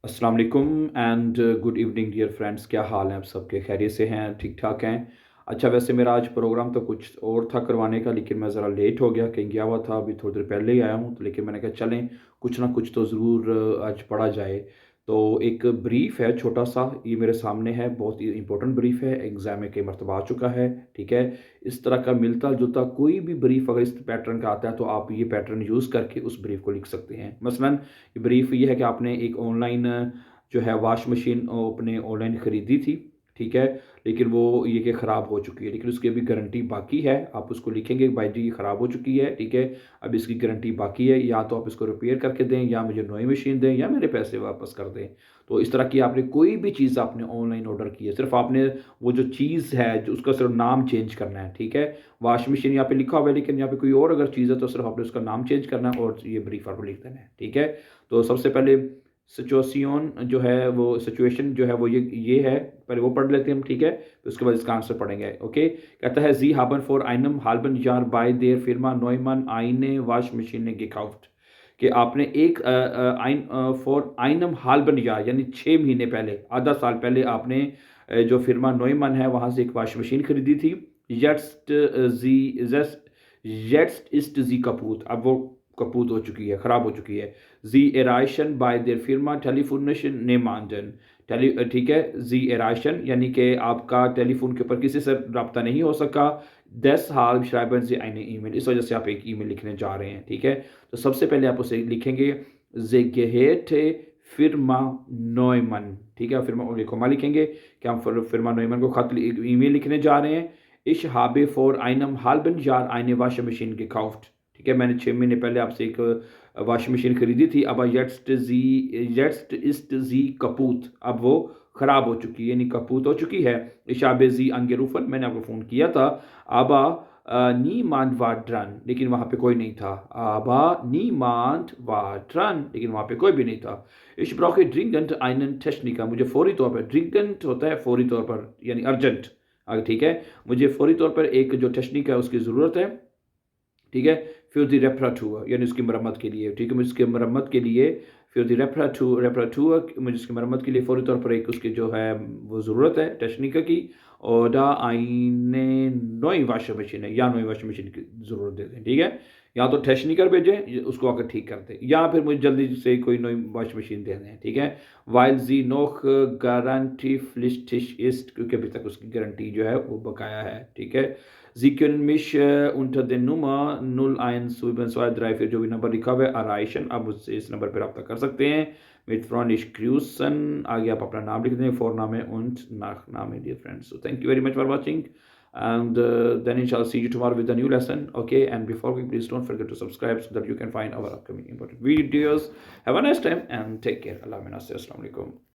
अस्सलाम वालेकुम and good evening dear friends. क्या हाल हैं आप सबके? खैरियत से हैं? ठीक ठाक हैं? अच्छा, वैसे मेरा आज प्रोग्राम तो कुछ और था करवाने का, लेकिन मैं ज़रा लेट हो गया, कहीं गया हुआ था, अभी थोड़ी देर पहले ही आया हूँ। तो लेकिन मैंने कहा चलें, कुछ ना कुछ तो ज़रूर आज पढ़ा जाए। तो एक ब्रीफ़ है छोटा सा, ये मेरे सामने है, बहुत ही इंपॉर्टेंट ब्रीफ़ है, एग्ज़ाम में कई मरतबा आ चुका है। ठीक है, इस तरह का मिलता जुलता कोई भी ब्रीफ़ अगर इस पैटर्न का आता है तो आप ये पैटर्न यूज़ करके उस ब्रीफ़ को लिख सकते हैं। मसलन ब्रीफ ये है कि आपने एक ऑनलाइन जो है वॉश मशीन अपने ऑनलाइन ख़रीदी थी, ठीक है? लेकिन वो ये कि ख़राब हो चुकी है, लेकिन उसकी अभी गारंटी बाकी है। आप उसको लिखेंगे भाई जी ये ख़राब हो चुकी है, ठीक है? अब इसकी गारंटी बाकी है, या तो आप इसको रिपेयर करके दें या मुझे नई मशीन दें या मेरे पैसे वापस कर दें। तो इस तरह की आपने कोई भी चीज़ आपने ऑनलाइन ऑर्डर की है, सिर्फ़ आपने वो जो चीज़ है जो उसका सिर्फ़ नाम चेंज करना है, ठीक है? वॉश मशीन यहाँ पे लिखा हुआ है, लेकिन यहाँ पे कोई और अगर चीज़ है तो सिर्फ़ आपने उसका नाम चेंज करना है और ये ब्रीफ आपको लिख देना है, ठीक है? तो सबसे पहले सिचुएशन जो है वो सिचुएशन जो है वो ये है, पहले वो पढ़ लेते हैं हम, ठीक है? फिर उसके बाद इसका आंसर पढ़ेंगे, ओके? कहता है Sie haben vor einem halben Jahr bei der Firma Neumann eine Waschmaschine gekauft। कि आपने फॉर einem halben Jahr यानी 6 महीने पहले, आधा साल पहले आपने जो फ़िर्मा नोइमन है वहाँ से एक वॉशिंग मशीन खरीदी थी। Jetzt ist sie kaputt। अब वो कपूत हो चुकी है, ख़राब हो चुकी है। Sie erreichen bei der Firma telefonischen niemanden। ठीक है, Sie erreichen यानी कि आपका टेलीफ़ोन के ऊपर किसी से राब्ता नहीं हो सका। Deshalb schreiben Sie eine E-Mail। इस वजह से आप एक ईमेल लिखने जा रहे हैं, ठीक है? तो सबसे पहले आप उसे लिखेंगे Sehr geehrte Firma Neumann। ठीक है? फ़िर्मा लिखो लिखेंगे कि हम फ़िर्मा Neumann को ईमेल लिखने जा रहे हैं। Ich habe vor einem halben Jahr eine Waschmaschine gekauft। ठीक है, मैंने 6 महीने पहले आपसे एक वॉशिंग मशीन खरीदी थी। अब jetzt ist sie kaputt। अब वो ख़राब हो चुकी है, यानी कपूत हो चुकी है। Ich habe sie angerufen। मैंने आपको फ़ोन किया था। aber niemand war dran। लेकिन वहाँ पे कोई नहीं था। aber niemand war dran। लेकिन वहाँ पे कोई भी नहीं था। Ich brauche dringend einen Techniker। मुझे फ़ौरी तौर पर, dringend होता है फ़ौरी तौर पर, यानी अर्जेंट। ठीक है, मुझे फ़ौरी तौर पर एक जो टेक्नीक है उसकी ज़रूरत है, ठीक है? für die Reparatur यानी उसकी मरम्मत के लिए, ठीक है? मुझे उसकी मरम्मत के लिए für die Reparatur मुझे उसकी मरम्मत के लिए फ़ौरी तौर पर एक उसकी जो है वो ज़रूरत है टेक्नीकर की। oder eine neue Waschmaschine machine है, या नई वॉशिंग मशीन की ज़रूरत देते हैं, ठीक है? या तो टेक्नीकर भेजें उसको आकर ठीक कर दे, या फिर मुझे जल्दी से कोई नई वॉशिंग मशीन दे दें, ठीक है? weil sie noch garantiepflichtig ist। क्योंकि अभी तक उसकी गारंटी जो है वो बकाया है, ठीक है? Sie können mich unter der Nummer 01723 जो भी नंबर लिखा हुआ है erreichen। आप मुझसे इस नंबर पर रब्ता कर सकते हैं। mit freundlich grüßen। आगे आप अपना नाम लिख दें, Vorname und Nachname, dear friends। So thank you very much for watching, and then inshallah see you tomorrow with a new lesson, okay? And before we, please don't forget to subscribe so that you can find our upcoming important videos। Have a nice time and take care। Allah Assalamu alaikum।